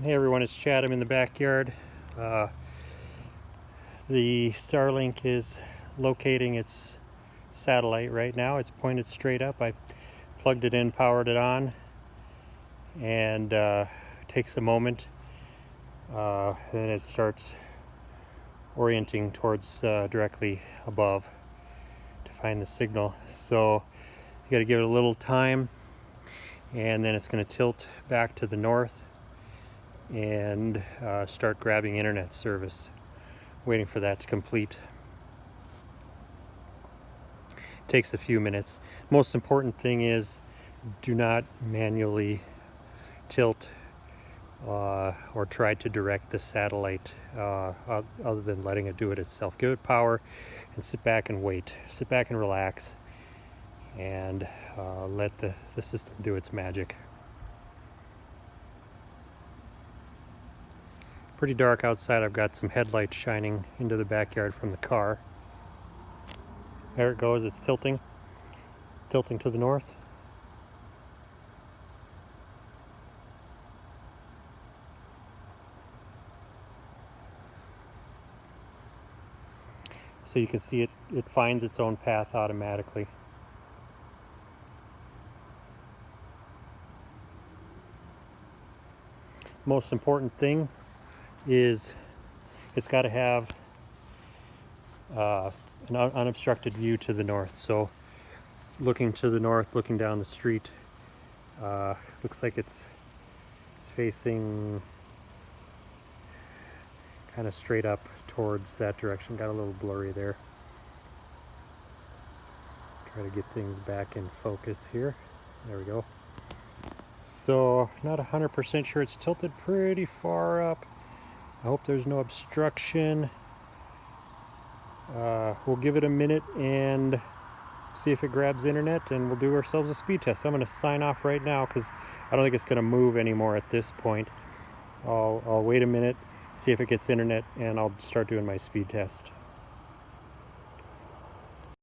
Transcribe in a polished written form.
Hey everyone, it's Chad. I'm in the backyard. The Starlink is locating its satellite right now. It's pointed straight up. I plugged it in, powered it on, and takes a moment. Then it starts orienting towards directly above to find the signal. So you got to give it a little time, and then it's going to tilt back to the north and start grabbing internet service. Waiting for that to complete. Takes a few minutes. Most important thing is do not manually tilt or try to direct the satellite other than letting it do it itself. Give it power and sit back and wait. Sit back and relax and let the system do its magic. Pretty dark outside. I've got some headlights shining into the backyard from the car. There it goes. It's tilting to the north. So you can see it finds its own path automatically. Most important thing is it's got to have an unobstructed view to the north. So looking to the north, looking down the street, looks like it's facing kind of straight up towards that direction. Got a little blurry there. Try to get things back in focus here. There we go. So not 100% sure. It's tilted pretty far up. I hope there's no obstruction. We'll give it a minute and see if it grabs internet, and we'll do ourselves a speed test. I'm going to sign off right now because I don't think it's going to move anymore at this point. I'll wait a minute, see if it gets internet, and I'll start doing my speed test.